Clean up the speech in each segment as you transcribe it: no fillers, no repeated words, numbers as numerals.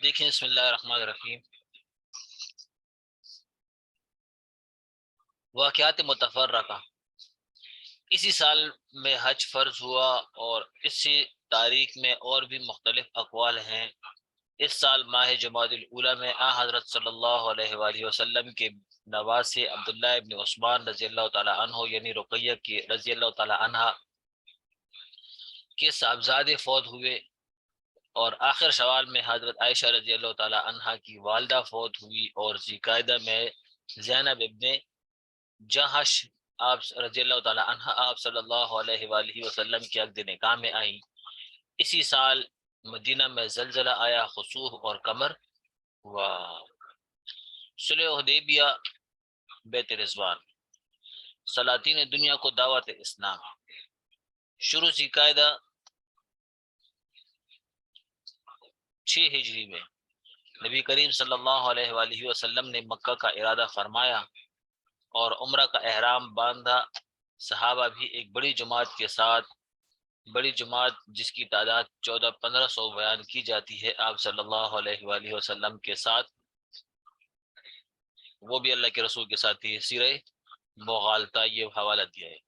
دیکھیں بسم اللہ الرحمن الرحیم، واقعات متفرقہ۔ اسی سال میں حج فرض ہوا اور اسی تاریخ میں اور بھی مختلف اقوال ہیں۔ اس سال ماہ جمادی الاولیٰ میں حضرت صلی اللہ علیہ وآلہ وسلم کے نواسے عبداللہ ابن عثمان رضی اللہ تعالی عنہ یعنی رقیہ کی رضی اللہ تعالی عنہ کے صاحبزادے فوت ہوئے، اور آخر شوال میں حضرت عائشہ رضی اللہ تعالی عنہ کی والدہ فوت ہوئی، اور ذوالقعدہ میں زینب ابن جہش آپ رضی اللہ تعالی عنہ آپ صلی اللہ علیہ وآلہ وسلم کے عقد نکاح میں آئیں۔ اسی سال مدینہ میں زلزلہ آیا، خسوف اور قمر ہوا۔ صلح حدیبیہ، بیت رضوان، سلاطین دنیا کو دعوت اسلام۔ شروع ذوالقعدہ 6 ہجری میں نبی کریم صلی اللہ علیہ وآلہ وسلم نے مکہ کا ارادہ فرمایا اور عمرہ کا احرام باندھا۔ صحابہ بھی ایک بڑی جماعت کے ساتھ، بڑی جماعت جس کی تعداد 1400-1500 بیان کی جاتی ہے، آپ صلی اللہ علیہ وآلہ وسلم کے ساتھ، وہ بھی اللہ کے رسول کے ساتھ ہی۔ سیرہ مغالطہ یہ حوالہ دیا ہے۔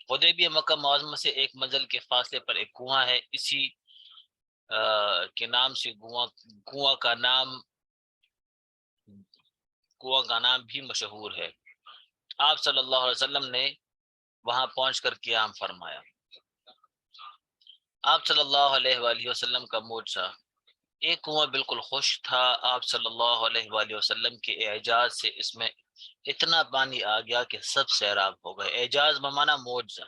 حدیبیہ مکہ معظمہ سے ایک منزل کے فاصلے پر ایک کنواں ہے، اسی کے نام سے کنواں کا نام بھی مشہور ہے۔ آپ صلی اللہ علیہ وسلم نے وہاں پہنچ کر قیام فرمایا۔ آپ صلی اللہ علیہ وآلہ وسلم کا معجزہ، ایک کنواں بالکل خشک تھا، آپ صلی اللہ علیہ وآلہ وسلم کے اعجاز سے اس میں اتنا پانی آ گیا کہ سب سیراب ہو گئے۔ اعجاز بمعنی معجزہ۔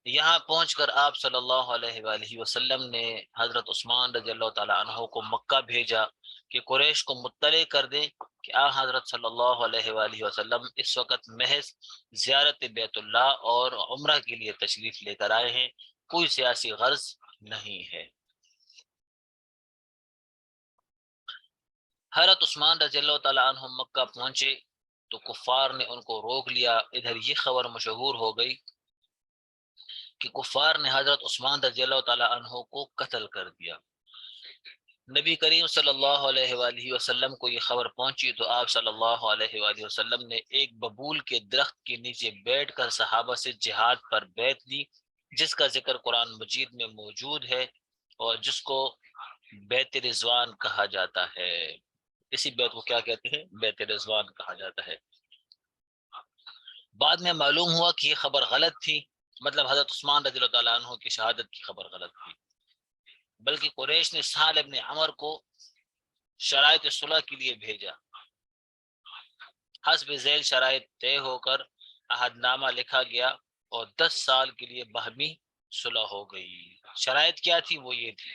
یہاں پہنچ کر آپ صلی اللہ علیہ وآلہ وسلم نے حضرت عثمان رضی اللہ تعالی عنہ کو مکہ بھیجا کہ قریش کو مطلع کر دیں کہ حضرت صلی اللہ علیہ وآلہ وسلم اس وقت محض زیارت بیت اللہ اور عمرہ کے لیے تشریف لے کر آئے ہیں، کوئی سیاسی غرض نہیں ہے۔ حضرت عثمان رضی اللہ تعالی عنہ مکہ پہنچے تو کفار نے ان کو روک لیا۔ ادھر یہ خبر مشہور ہو گئی کہ کفار نے حضرت عثمان رضی اللہ تعالی عنہ کو قتل کر دیا۔ نبی کریم صلی اللہ علیہ وآلہ وسلم کو یہ خبر پہنچی تو آپ صلی اللہ علیہ وآلہ وسلم نے ایک ببول کے درخت کے نیچے بیٹھ کر صحابہ سے جہاد پر بیعت لی، جس کا ذکر قرآن مجید میں موجود ہے اور جس کو بیت رضوان کہا جاتا ہے۔ اسی بیت کو کیا کہتے ہیں؟ بیت رضوان کہا جاتا ہے۔ بعد میں معلوم ہوا کہ یہ خبر غلط تھی، مطلب حضرت عثمان رضی اللہ تعالیٰ عنہ کی شہادت کی خبر غلط تھی، بلکہ قریش نے سہل ابن عمر کو شرائط صلح کے لیے بھیجا۔ حسب ذیل شرائط طے ہو کر عہد نامہ لکھا گیا اور 10 سال کے لیے باہمی صلح ہو گئی۔ شرائط کیا تھی؟ وہ یہ تھی،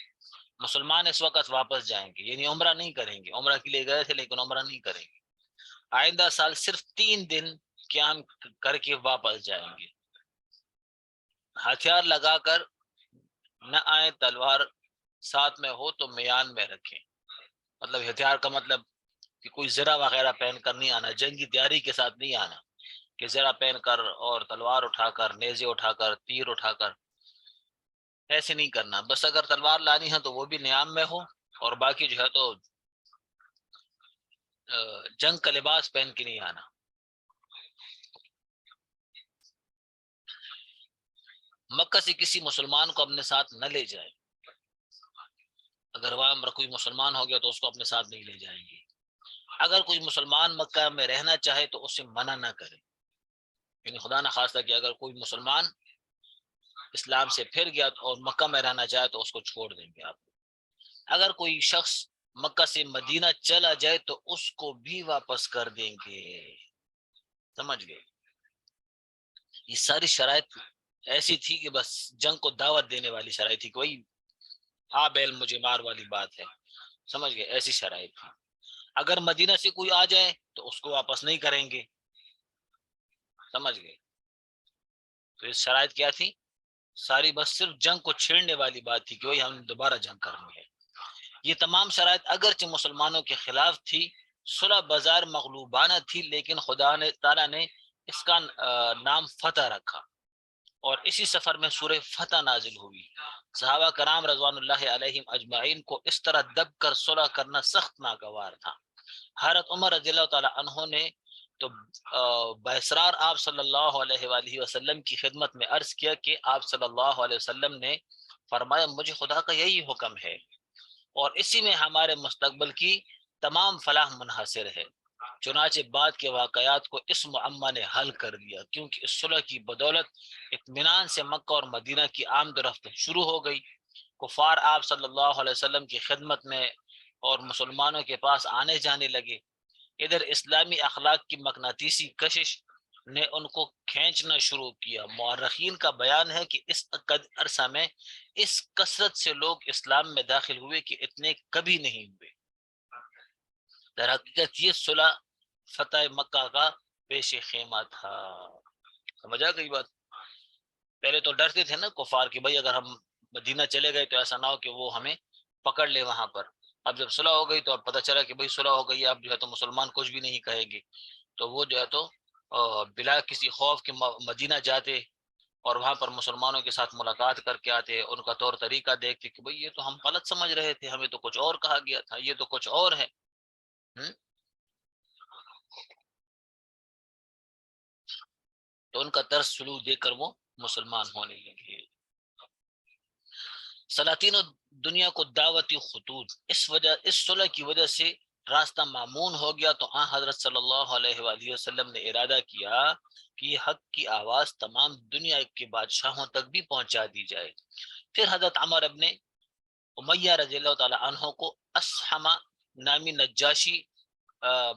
مسلمان اس وقت واپس جائیں گے، یعنی عمرہ نہیں کریں گے، عمرہ کے لیے گئے تھے لیکن عمرہ نہیں کریں گے، آئندہ سال صرف 3 دن قیام کر کے واپس جائیں گے، ہتھیار لگا کر نہ آئیں، تلوار ساتھ میں ہو تو میان میں رکھیں۔ مطلب ہتھیار کا مطلب کہ کوئی زرہ وغیرہ پہن کر نہیں آنا، جنگی تیاری کے ساتھ نہیں آنا کہ زرہ پہن کر اور تلوار اٹھا کر، نیزے اٹھا کر، تیر اٹھا کر، ایسے نہیں کرنا۔ بس اگر تلوار لانی ہے تو وہ بھی نیام میں ہو، اور باقی جو ہے تو جنگ کا لباس پہن کے نہیں آنا۔ مکہ سے کسی مسلمان کو اپنے ساتھ نہ لے جائیں، اگر وہاں کوئی مسلمان ہو گیا تو اس کو اپنے ساتھ نہیں لے جائیں گے۔ اگر کوئی مسلمان مکہ میں رہنا چاہے تو اسے منع نہ کرے، یعنی خدا نہ خواستہ کہ اگر کوئی مسلمان اسلام سے پھر گیا اور مکہ میں رہنا چاہے تو اس کو چھوڑ دیں گے آپ۔ اگر کوئی شخص مکہ سے مدینہ چلا جائے تو اس کو بھی واپس کر دیں گے۔ سمجھ گئے؟ یہ ساری شرائط ایسی تھی کہ بس جنگ کو دعوت دینے والی شرائط تھی، کوئی بیل مجھے مار والی بات ہے، سمجھ گئے؟ ایسی شرائط تھی۔ اگر مدینہ سے کوئی آ جائے تو اس کو واپس نہیں کریں گے، سمجھ گئے؟ تو یہ شرائط کیا تھی؟ ساری بس صرف جنگ کو چھیڑنے والی بات تھی کہ وہی ہم نے دوبارہ جنگ کرنی ہے۔ یہ تمام شرائط اگرچہ مسلمانوں کے خلاف تھی، صلح بازار مغلوبانہ تھی، لیکن خدا نے تعالیٰ نے اس کا نام فتح رکھا۔ اور اسی سفر میں سورہ فتح نازل ہوئی. صحابہ کرام رضوان اللہ علیہم اجمعین کو اس طرح دب کر صلح کرنا سخت ناگوار تھا. حضرت عمر رضی اللہ تعالی عنہ نے تو باسرار آپ صلی اللہ علیہ وآلہ وسلم کی خدمت میں عرض کیا کہ آپ صلی اللہ علیہ وسلم نے فرمایا مجھے خدا کا یہی حکم ہے اور اسی میں ہمارے مستقبل کی تمام فلاح منحصر ہے. چنانچہ بعد کے واقعات کو اس معمہ نے حل کر دیا کیونکہ اس صلح کی بدولت اطمینان سے مکہ اور مدینہ کی آمد و رفت شروع ہو گئی. کفار آپ صلی اللہ علیہ وسلم کی خدمت میں اور مسلمانوں کے پاس آنے جانے لگے. ادھر اسلامی اخلاق کی مقناطیسی کشش نے ان کو کھینچنا شروع کیا. مورخین کا بیان ہے کہ اس عرصہ میں اس کثرت سے لوگ اسلام میں داخل ہوئے کہ اتنے کبھی نہیں ہوئے. در حقیقت یہ صلح فتح مکہ کا پیش خیمہ تھا. سمجھا گئی بات؟ پہلے تو ڈرتے تھے نا کفار کہ بھائی اگر ہم مدینہ چلے گئے تو ایسا نہ ہو کہ وہ ہمیں پکڑ لے وہاں پر. اب جب صلح ہو گئی تو اب پتہ چلا کہ بھائی صلح ہو گئی, اب جو ہے تو مسلمان کچھ بھی نہیں کہے گے, تو وہ جو ہے تو بلا کسی خوف کے مدینہ جاتے اور وہاں پر مسلمانوں کے ساتھ ملاقات کر کے آتے, ان کا طور طریقہ دیکھتے کہ بھئی یہ تو ہم غلط سمجھ رہے تھے, ہمیں تو کچھ اور کہا گیا تھا, یہ تو کچھ اور ہے. تو ان کا طرز سلوک دیکھ کر وہ مسلمان ہونے لگے. سلاطین و دنیا کو دعوتی خطوط اس صلح کی وجہ سے راستہ معمون ہو گیا. تو حضرت صلی اللہ علیہ وآلہ وسلم نے ارادہ کیا کہ یہ حق کی آواز تمام دنیا کے بادشاہوں تک بھی پہنچا دی جائے. پھر حضرت عمر ابن امیہ رضی اللہ تعالی عنہ کو اسحمہ نامی نجاشی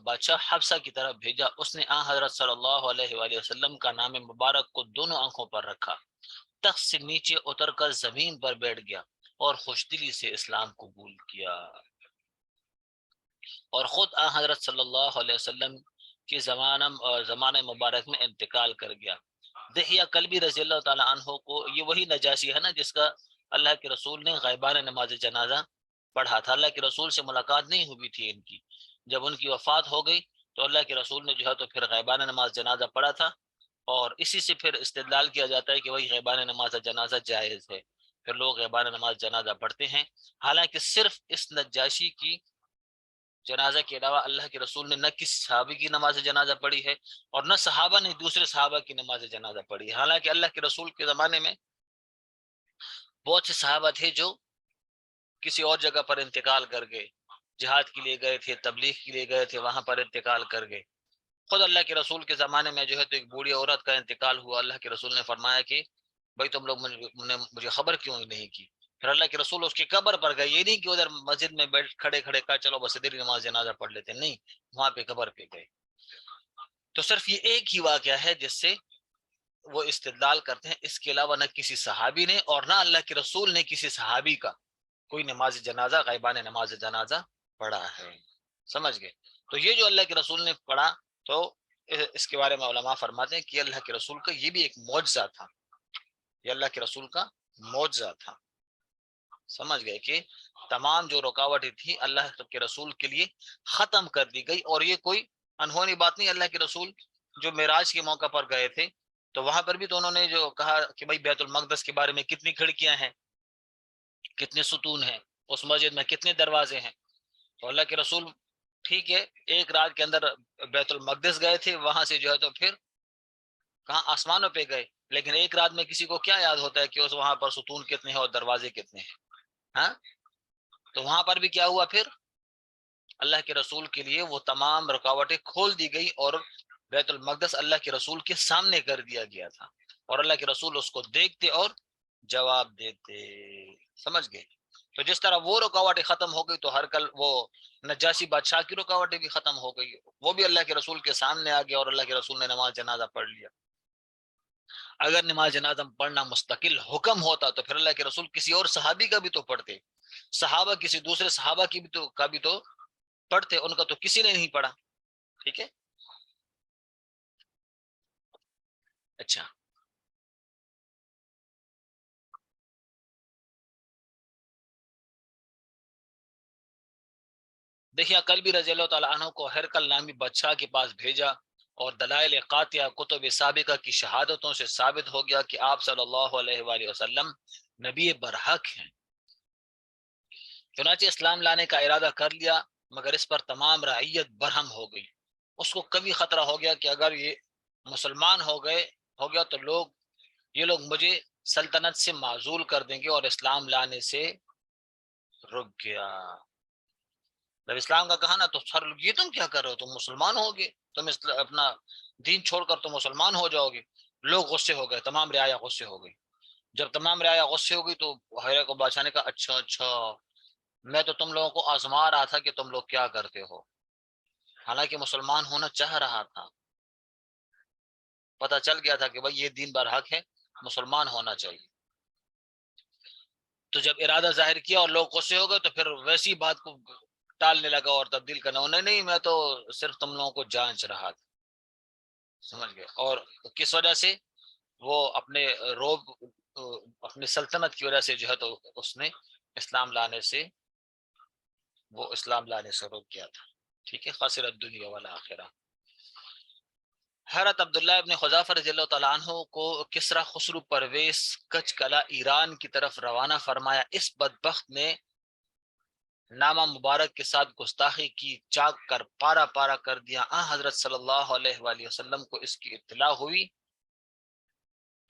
بادشاہ حبشہ کی طرف بھیجا. اس نے حضرت صلی اللہ علیہ وآلہ وسلم کا نام مبارک کو دونوں آنکھوں پر رکھا, تخت سے نیچے اتر کر زمین پر بیٹھ گیا اور خوش دلی سے اسلام قبول کیا, اور خود حضرت صلی اللہ علیہ وسلم کے زمانہ مبارک میں انتقال کر گیا. دحیہ کلبی رضی اللہ تعالی عنہ کو, یہ وہی نجاشی ہے نا جس کا اللہ کے رسول نے غائبانہ نماز جنازہ پڑھا تھا. اللہ کے رسول سے ملاقات نہیں ہوئی تھی ان کی, جب ان کی وفات ہو گئی تو اللہ کے رسول نے جو ہے تو پھر غائبانہ نماز جنازہ پڑھا تھا, اور اسی سے پھر استدلال کیا جاتا ہے کہ وہی غائبانہ نماز جنازہ جائز ہے. پھر لوگ غائبانہ نماز جنازہ پڑھتے ہیں, حالانکہ صرف اس نجاشی کی جنازہ کے علاوہ اللہ کے رسول نے نہ کسی صحابی کی نماز جنازہ پڑھی ہے اور نہ صحابہ نے دوسرے صحابہ کی نماز جنازہ پڑھی ہے. حالانکہ اللہ کے رسول کے زمانے میں بہت سے صحابہ تھے جو کسی اور جگہ پر انتقال کر گئے, جہاد کے لیے گئے تھے, تبلیغ کے لیے گئے تھے, وہاں پر انتقال کر گئے. خود اللہ کے رسول کے زمانے میں جو ہے تو ایک بوڑھی عورت کا انتقال ہوا. اللہ کے رسول نے فرمایا کہ بھائی تم لوگ مجھے خبر کیوں نہیں کی. پھر اللہ کے رسول اس کی قبر پر گئے, یہ نہیں کہ ادھر مسجد میں بیٹھ کھڑے کہا چلو بس ادھر ہی نماز جنازہ پڑھ لیتے, نہیں, وہاں پہ قبر پہ گئے. تو صرف یہ ایک ہی واقعہ ہے جس سے وہ استدلال کرتے ہیں, اس کے علاوہ نہ کسی صحابی نے اور نہ اللہ کے رسول نے کسی صحابی کا کوئی نماز جنازہ غائبانہ نماز جنازہ پڑھا ہے. سمجھ گئے؟ تو یہ جو اللہ کے رسول نے پڑھا تو اس کے بارے میں علماء فرماتے ہیں کہ اللہ کے رسول کا یہ بھی ایک معجزہ تھا, یہ اللہ کے رسول کا معجزہ تھا. سمجھ گئے کہ تمام جو رکاوٹیں تھی اللہ کے رسول کے لیے ختم کر دی گئی. اور یہ کوئی انہونی بات نہیں, اللہ کے رسول جو معراج کے موقع پر گئے تھے تو وہاں پر بھی تو انہوں نے جو کہا کہ بھائی بیت المقدس کے بارے میں کتنی کھڑکیاں ہیں, کتنے ستون ہیں, اس مسجد میں کتنے دروازے ہیں. تو اللہ کے رسول ٹھیک ہے ایک رات کے اندر بیت المقدس گئے تھے, وہاں سے جو ہے تو پھر کہاں آسمانوں پہ گئے, لیکن ایک رات میں کسی کو کیا یاد ہوتا ہے کہ اس وہاں پر ستون کتنے ہیں اور دروازے کتنے ہیں. ہاں, تو وہاں پر بھی کیا ہوا, پھر اللہ کے رسول کے لیے وہ تمام رکاوٹیں کھول دی گئی اور بیت المقدس اللہ کے رسول کے سامنے کر دیا گیا تھا, اور اللہ کے رسول اس کو دیکھتے اور جواب دیتے. سمجھ گئے؟ تو جس طرح وہ رکاوٹیں ختم ہو گئی تو ہر کل وہ نجاشی بادشاہ کی رکاوٹیں بھی ختم ہو گئی, وہ بھی اللہ کے رسول کے سامنے آ گیا اور اللہ کے رسول نے نماز جنازہ پڑھ لیا. اگر نماز جنازہ پڑھنا مستقل حکم ہوتا تو پھر اللہ کے رسول کسی اور صحابی کا بھی تو پڑھتے, صحابہ کسی دوسرے صحابہ کی بھی تو پڑھتے, ان کا تو کسی نے نہیں پڑھا. ٹھیک ہے, اچھا. دیکھیے کل بھی رضی اللہ تعالیٰ عنہ کو ہرقل نامی بادشاہ کے پاس بھیجا اور دلائل قاطعہ کتب سابقہ کی شہادتوں سے ثابت ہو گیا کہ آپ صلی اللہ علیہ وآلہ وسلم نبی برحق ہیں۔ چنانچہ اسلام لانے کا ارادہ کر لیا، مگر اس پر تمام رعیت برہم ہو گئی۔ اس کو کبھی خطرہ ہو گیا کہ اگر یہ مسلمان ہو گیا تو یہ لوگ مجھے سلطنت سے معزول کر دیں گے، اور اسلام لانے سے رک گیا۔ جب اسلام کا کہا نا تو سر یہ تم کیا کر رہے ہو، تم مسلمان ہو گے، تم اپنا دین چھوڑ کر تم مسلمان ہو جاؤ گے۔ لوگ غصے ہو گئے، تمام رعایا غصے ہو گئی۔ جب تمام رعایا غصے ہو گئی تو حیرہ کو بادشاہ نے کہا اچھا میں تو تم لوگوں کو آزما رہا تھا کہ تم لوگ کیا کرتے ہو، حالانکہ مسلمان ہونا چاہ رہا تھا، پتہ چل گیا تھا کہ بھائی یہ دین برحق ہے، مسلمان ہونا چاہیے۔ تو جب ارادہ ظاہر کیا اور لوگ غصے ہو گئے تو پھر ویسی بات کو ٹالنے لگا اور تبدیل کرنا، نہیں میں تو صرف تم لوگوں کو جانچ رہا تھا، سمجھ گئے۔ اور کس وجہ سے؟ وہ اپنے روب، اپنی سلطنت کی وجہ سے جو ہے تو اس نے اسلام لانے سے روک گیا تھا، ٹھیک ہے۔ خسر الدنیا والآخرہ۔ حضرت عبداللہ ابن حذافہ رضی اللہ تعالیٰ عنہ کو کسریٰ خسرو پرویز کچ کلا ایران کی طرف روانہ فرمایا۔ اس بدبخت نے نامہ مبارک کے ساتھ گستاخی کی، چاک کر پارا پارا کر دیا۔ حضرت صلی اللہ علیہ وآلہ وسلم کو اس کی اطلاع ہوئی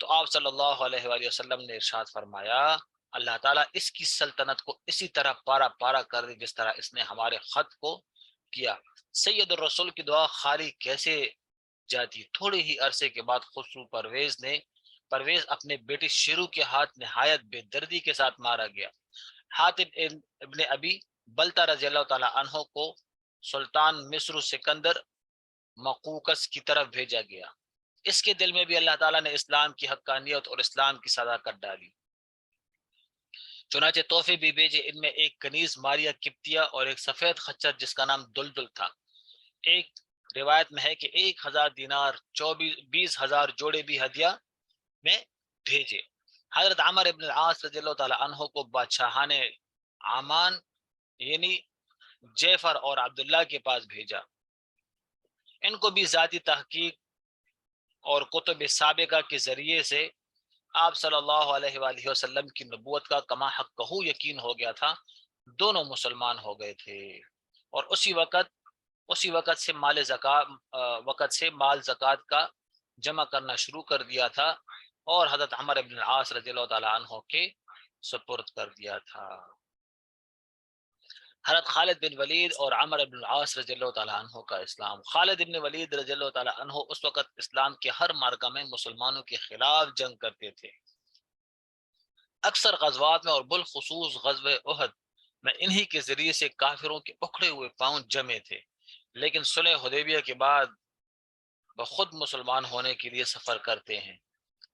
تو آپ صلی اللہ علیہ وآلہ وسلم نے ارشاد فرمایا اللہ تعالیٰ اس کی سلطنت کو اسی طرح پارا پارا کر دے جس طرح اس نے ہمارے خط کو کیا۔ سید الرسول کی دعا خالی کیسے جاتی۔ تھوڑے ہی عرصے کے بعد خسرو پرویز اپنے بیٹے شیرو کے ہاتھ نہایت بے دردی کے ساتھ مارا گیا۔ حاتب ابن ابی بلتا رضی اللہ تعالیٰ عنہ کو سلطان مصر سکندر مقوقس کی طرف بھیجا گیا۔ اس کے دل میں بھی اللہ تعالیٰ نے اسلام کی حقانیت اور اسلام کی صداقت ڈالی، چنانچہ تحفے بھی بھیجے۔ ان میں ایک کنیز ماریا کپتیہ اور ایک سفید خچر جس کا نام دلدل تھا۔ ایک روایت میں ہے کہ 1000 دینار 20,000 جوڑے بھی ہدیہ میں بھیجے۔ حضرت عمر ابن العاص رضی اللہ تعالیٰ عنہ کو بادشاہان عمان یعنی جعفر اور عبداللہ کے پاس بھیجا۔ ان کو بھی ذاتی تحقیق اور کتب سابقہ کے ذریعے سے آپ صلی اللہ علیہ وآلہ وسلم کی نبوت کا کما حق یقین ہو گیا تھا۔ دونوں مسلمان ہو گئے تھے، اور اسی وقت سے مال زکوٰۃ کا جمع کرنا شروع کر دیا تھا اور حضرت عمر بن العاص رضی اللہ تعالیٰ عنہ کے سپرد کر دیا تھا۔ حضرت خالد بن ولید اور عمر بن العاص رضی اللہ تعالیٰ عنہ کا اسلام۔ خالد بن ولید رضی اللہ تعالیٰ عنہ اس وقت اسلام کے ہر معرکہ میں مسلمانوں کے خلاف جنگ کرتے تھے۔ اکثر غزوات میں اور بالخصوص غزوہ احد میں انہی کے ذریعے سے کافروں کے اکھڑے ہوئے پاؤں جمے تھے، لیکن صلح حدیبیہ کے بعد بخود مسلمان ہونے کے لیے سفر کرتے ہیں۔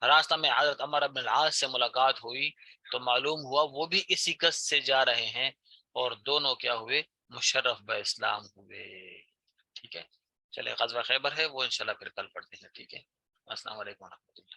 راستہ میں حضرت عمر بن العاص سے ملاقات ہوئی تو معلوم ہوا وہ بھی اسی قصد سے جا رہے ہیں، اور دونوں کیا ہوئے؟ مشرف بہ اسلام ہوئے، ٹھیک ہے۔ چلے غزوہ خیبر ہے وہ انشاءاللہ پھر کل پڑھتے ہیں، ٹھیک ہے۔ السلام علیکم ورحمۃ اللہ۔